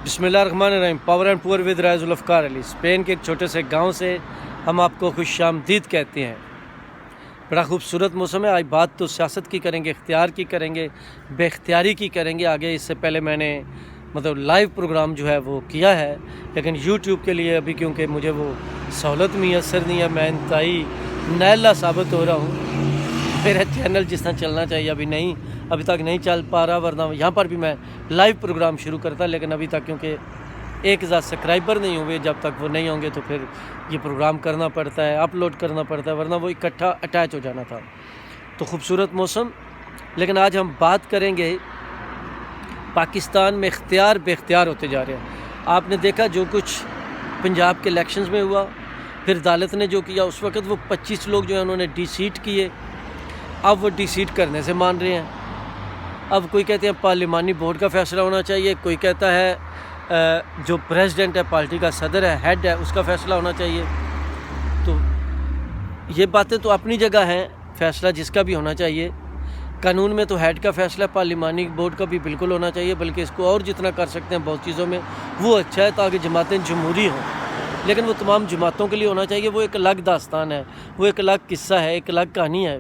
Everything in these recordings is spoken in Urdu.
بسم اللہ الرحمن الرحیم۔ پاور اینڈ پور ود رائز الافکار علی، اسپین کے ایک چھوٹے سے گاؤں سے ہم آپ کو خوش آمدید کہتے ہیں۔ بڑا خوبصورت موسم ہے۔ آج بات تو سیاست کی کریں گے، اختیار کی کریں گے، بے اختیاری کی کریں گے آگے۔ اس سے پہلے میں نے لائیو پروگرام جو ہے وہ کیا ہے، لیکن یوٹیوب کے لیے ابھی کیونکہ مجھے وہ سہولت میسر نہیں ہے، میں انتہائی نیلا ثابت ہو رہا ہوں۔ میرا چینل جس طرح چلنا چاہیے ابھی تک نہیں چل پا رہا، ورنہ یہاں پر بھی میں لائیو پروگرام شروع کرتا، لیکن ابھی تک کیونکہ 1000 سبسکرائبر نہیں ہوئے، جب تک وہ نہیں ہوں گے تو پھر یہ پروگرام کرنا پڑتا ہے، اپلوڈ کرنا پڑتا ہے، ورنہ وہ اکٹھا اٹیچ ہو جانا تھا۔ تو خوبصورت موسم، لیکن آج ہم بات کریں گے پاکستان میں اختیار بے اختیار ہوتے جا رہے ہیں۔ آپ نے دیکھا جو کچھ پنجاب کے الیکشنز میں ہوا، پھر عدالت نے جو کیا، اس وقت وہ 25 لوگ جو ہیں انہوں نے ڈی سیٹ کیے، اب وہ ڈی سیٹ کرنے سے مان رہے ہیں۔ اب کوئی کہتے ہیں پارلیمانی بورڈ کا فیصلہ ہونا چاہیے، کوئی کہتا ہے جو پریزیڈنٹ ہے، پارٹی کا صدر ہے، ہیڈ ہے، اس کا فیصلہ ہونا چاہیے۔ تو یہ باتیں تو اپنی جگہ ہیں، فیصلہ جس کا بھی ہونا چاہیے۔ قانون میں تو ہیڈ کا فیصلہ پارلیمانی بورڈ کا بھی بالکل ہونا چاہیے، بلکہ اس کو اور جتنا کر سکتے ہیں بہت چیزوں میں وہ اچھا ہے، تاکہ جماعتیں جمہوری ہوں، لیکن وہ تمام جماعتوں کے لیے ہونا چاہیے۔ وہ ایک الگ داستان ہے، وہ ایک الگ قصہ ہے، ایک الگ کہانی ہے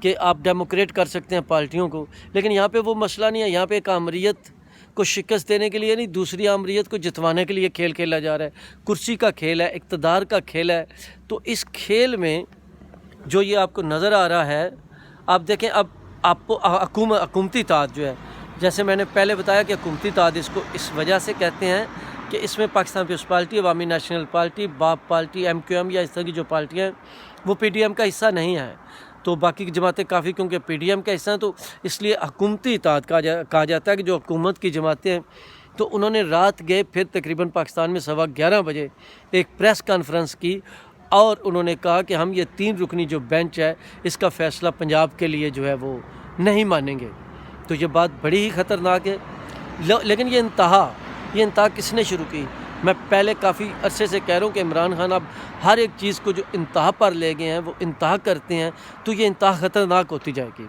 کہ آپ ڈیموکریٹ کر سکتے ہیں پارٹیوں کو، لیکن یہاں پہ وہ مسئلہ نہیں ہے۔ یہاں پہ ایک آمریت کو شکست دینے کے لیے نہیں، دوسری آمریت کو جتوانے کے لیے کھیل کھیلا جا رہا ہے۔ کرسی کا کھیل ہے، اقتدار کا کھیل ہے۔ تو اس کھیل میں جو یہ آپ کو نظر آ رہا ہے، آپ دیکھیں اب آپ کو حکومتی اطاعت جو ہے، جیسے میں نے پہلے بتایا کہ حکومتی اطاعت اس کو اس وجہ سے کہتے ہیں کہ اس میں پاکستان پیپلز پارٹی، عوامی نیشنل پارٹی، باپ پارٹی، ایم یا اس طرح کی جو پارٹیاں ہیں وہ پی ڈی ایم کا حصہ نہیں ہیں، تو باقی کی جماعتیں کافی کیونکہ پی ڈی ایم کا حصہ ہیں، تو اس لیے حکومتی اطاعت کہا جاتا ہے کہ جو حکومت کی جماعتیں ہیں۔ تو انہوں نے رات گئے پھر تقریباً پاکستان میں 11:15 بجے ایک پریس کانفرنس کی، اور انہوں نے کہا کہ ہم یہ 3 رکنی جو بینچ ہے اس کا فیصلہ پنجاب کے لیے جو ہے وہ نہیں مانیں گے۔ تو یہ بات بڑی ہی خطرناک ہے، لیکن یہ انتہا کس نے شروع کی؟ میں پہلے کافی عرصے سے کہہ رہا ہوں کہ عمران خان اب ہر ایک چیز کو جو انتہا پر لے گئے ہیں، وہ انتہا کرتے ہیں، تو یہ انتہا خطرناک ہوتی جائے گی۔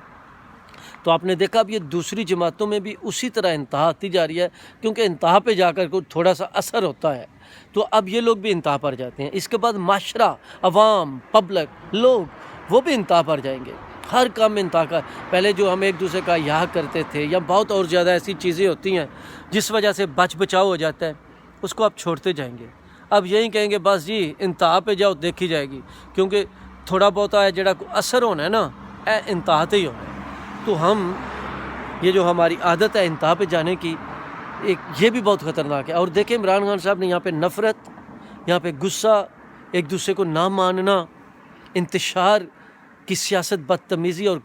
تو آپ نے دیکھا اب یہ دوسری جماعتوں میں بھی اسی طرح انتہا آتی جا رہی ہے، کیونکہ انتہا پہ جا کر کوئی تھوڑا سا اثر ہوتا ہے، تو اب یہ لوگ بھی انتہا پر جاتے ہیں۔ اس کے بعد معاشرہ، عوام، پبلک، لوگ وہ بھی انتہا پر جائیں گے۔ ہر کام میں انتہا کا، پہلے جو ہم ایک دوسرے کا یہاں کرتے تھے، یا بہت اور زیادہ ایسی چیزیں ہوتی ہیں جس وجہ سے بچ بچاؤ ہو جاتا ہے، اس کو آپ چھوڑتے جائیں گے۔ اب یہی کہیں گے بس جی انتہا پہ جاؤ، دیکھی جائے گی، کیونکہ تھوڑا بہت ہے جڑا اثر ہونا ہے نا، انتہا تے ہی ہونا ہے۔ تو ہم یہ جو ہماری عادت ہے انتہا پہ جانے کی، یہ بھی بہت خطرناک ہے۔ اور دیکھیں عمران خان صاحب نے یہاں پہ نفرت، یہاں پہ غصہ، ایک دوسرے کو نہ ماننا، انتشار کی سیاست، بدتمیزی اور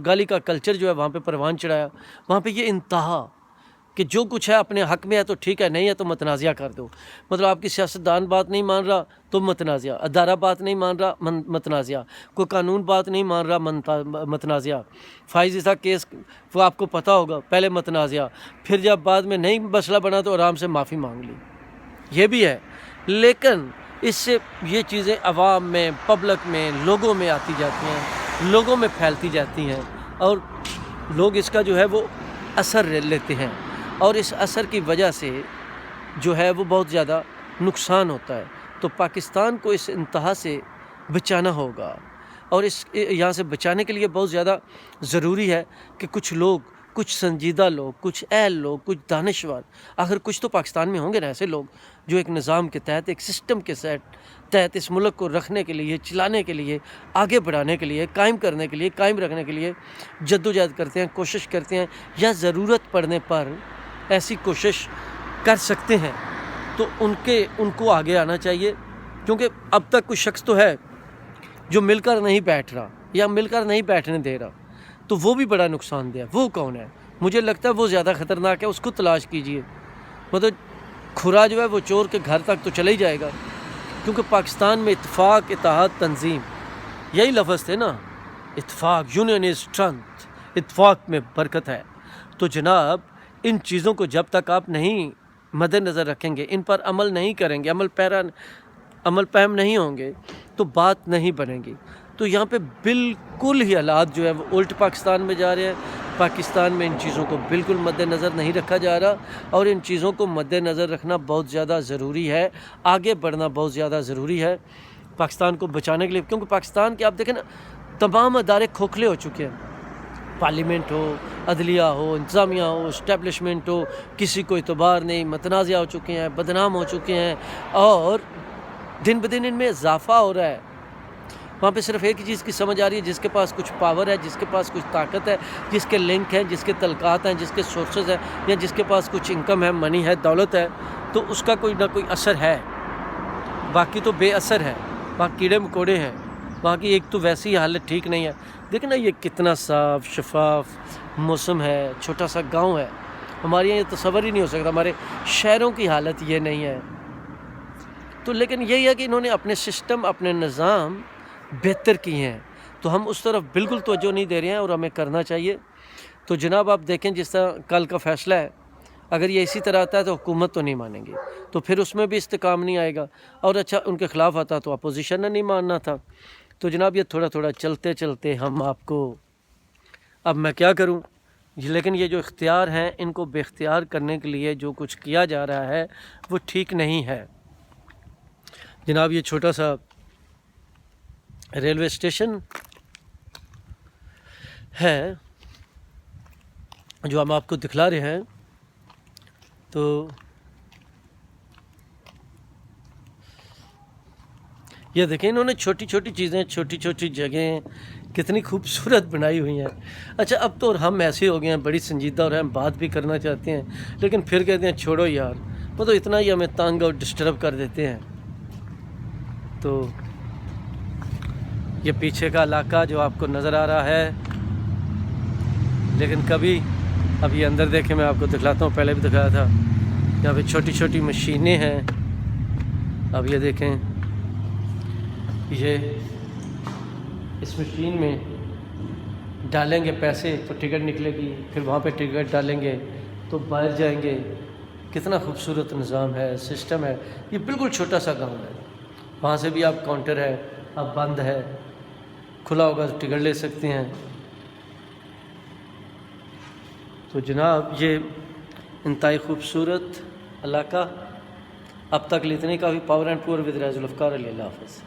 گالی کا کلچر جو ہے وہاں پہ پروان چڑھایا۔ وہاں پہ یہ انتہا کہ جو کچھ ہے اپنے حق میں ہے تو ٹھیک ہے، نہیں ہے تو متنازعہ کر دو۔ آپ کی سیاستدان بات نہیں مان رہا تو متنازعہ، ادارہ بات نہیں مان رہا متنازعہ، کوئی قانون بات نہیں مان رہا متنازعہ۔ فائز عیسیٰ کیس وہ آپ کو پتہ ہوگا، پہلے متنازعہ، پھر جب بعد میں نہیں مسئلہ بنا تو آرام سے معافی مانگ لی، یہ بھی ہے۔ لیکن اس سے یہ چیزیں عوام میں، پبلک میں، لوگوں میں آتی جاتی ہیں، لوگوں میں پھیلتی جاتی ہیں، اور لوگ اس کا جو ہے وہ اثر لیتے ہیں، اور اس اثر کی وجہ سے جو ہے وہ بہت زیادہ نقصان ہوتا ہے۔ تو پاکستان کو اس انتہا سے بچانا ہوگا، اور اس یہاں سے بچانے کے لیے بہت زیادہ ضروری ہے کہ کچھ لوگ، کچھ سنجیدہ لوگ، کچھ اہل لوگ، کچھ دانشور، آخر کچھ تو پاکستان میں ہوں گے نا ایسے لوگ جو ایک نظام کے تحت، ایک سسٹم کے تحت اس ملک کو رکھنے کے لیے، چلانے کے لیے، آگے بڑھانے کے لیے، قائم کرنے کے لیے، قائم رکھنے کے لیے جدوجہد کرتے ہیں، کوشش کرتے ہیں، یا ضرورت پڑنے پر ایسی کوشش کر سکتے ہیں۔ تو ان کو آگے آنا چاہیے، کیونکہ اب تک کوئی شخص تو ہے جو مل کر نہیں بیٹھ رہا یا مل کر نہیں بیٹھنے دے رہا، تو وہ بھی بڑا نقصان دہ ہے۔ وہ کون ہے؟ مجھے لگتا ہے وہ زیادہ خطرناک ہے، اس کو تلاش کیجئے۔ کھرا جو ہے وہ چور کے گھر تک تو چلے ہی جائے گا، کیونکہ پاکستان میں اتفاق، اتحاد، تنظیم، یہی لفظ تھے نا، اتفاق، یونین از اسٹرنتھ، اتفاق میں برکت ہے۔ تو جناب ان چیزوں کو جب تک آپ نہیں مد نظر رکھیں گے، ان پر عمل نہیں کریں گے، عمل پہم نہیں ہوں گے، تو بات نہیں بنے گی۔ تو یہاں پہ بالکل ہی حالات جو ہے وہ الٹ پاکستان میں جا رہے ہیں۔ پاکستان میں ان چیزوں کو بالکل مد نظر نہیں رکھا جا رہا، اور ان چیزوں کو مد نظر رکھنا بہت زیادہ ضروری ہے، آگے بڑھنا بہت زیادہ ضروری ہے پاکستان کو بچانے کے لیے، کیونکہ پاکستان کے آپ دیکھیں نا تمام ادارے کھوکھلے ہو چکے ہیں، پارلیمنٹ ہو، عدلیہ ہو، انتظامیہ ہو، اسٹیبلشمنٹ ہو، کسی کو اعتبار نہیں، متنازع ہو چکے ہیں، بدنام ہو چکے ہیں، اور دن بدن ان میں اضافہ ہو رہا ہے۔ وہاں پہ صرف ایک ہی چیز کی سمجھ آ رہی ہے، جس کے پاس کچھ پاور ہے، جس کے پاس کچھ طاقت ہے، جس کے لنک ہیں، جس کے تعلقات ہیں، جس کے سورسز ہیں، یا جس کے پاس کچھ انکم ہے، منی ہے، دولت ہے، تو اس کا کوئی نہ کوئی اثر ہے، باقی تو بے اثر ہے، وہاں کیڑے مکوڑے ہیں، وہاں کی ایک تو ویسی ہی حالت ٹھیک نہیں ہے۔ دیکھیں نا یہ کتنا صاف شفاف موسم ہے، چھوٹا سا گاؤں ہے، ہمارے یہاں یہ تصور ہی نہیں ہو سکتا، ہمارے شہروں کی حالت یہ نہیں ہے۔ تو لیکن یہی ہے کہ انہوں نے اپنے سسٹم، اپنے نظام بہتر کیے ہیں، تو ہم اس طرف بالکل توجہ نہیں دے رہے ہیں، اور ہمیں کرنا چاہیے۔ تو جناب آپ دیکھیں جس طرح کل کا فیصلہ ہے، اگر یہ اسی طرح آتا ہے تو حکومت تو نہیں مانیں گے، تو پھر اس میں بھی استحکام نہیں آئے گا، اور اچھا ان کے خلاف آتا تو اپوزیشن نے نہیں ماننا تھا۔ تو جناب یہ تھوڑا تھوڑا چلتے چلتے ہم آپ کو، اب میں کیا کروں، لیکن یہ جو اختیار ہیں ان کو بے اختیار کرنے کے لیے جو کچھ کیا جا رہا ہے وہ ٹھیک نہیں ہے۔ جناب یہ چھوٹا سا ریلوے اسٹیشن ہے جو ہم آپ کو دکھلا رہے ہیں، تو یہ دیکھیں انہوں نے چھوٹی چھوٹی چیزیں، چھوٹی چھوٹی جگہیں کتنی خوبصورت بنائی ہوئی ہیں۔ اچھا اب تو ہم ایسے ہو گئے ہیں، بڑی سنجیدہ اور ہم بات بھی کرنا چاہتے ہیں، لیکن پھر کہتے ہیں چھوڑو یار، وہ تو اتنا ہی ہمیں تنگ اور ڈسٹرب کر دیتے ہیں۔ تو یہ پیچھے کا علاقہ جو آپ کو نظر آ رہا ہے، لیکن کبھی اب یہ اندر دیکھیں، میں آپ کو دکھلاتا ہوں، پہلے بھی دکھایا تھا، یہاں پہ چھوٹی چھوٹی مشینیں ہیں۔ اب یہ دیکھیں، یہ اس مشین میں ڈالیں گے پیسے تو ٹکٹ نکلے گی، پھر وہاں پہ ٹکٹ ڈالیں گے تو باہر جائیں گے۔ کتنا خوبصورت نظام ہے، سسٹم ہے۔ یہ بالکل چھوٹا سا گاؤں ہے، وہاں سے بھی آپ کاؤنٹر ہے، اب بند ہے، کھلا ہوگا تو ٹکٹ لے سکتے ہیں۔ تو جناب یہ انتہائی خوبصورت علاقہ، اب تک اتنی کافی۔ پاور اینڈ پور ود ریاض الافکار علی، اللہ حافظ۔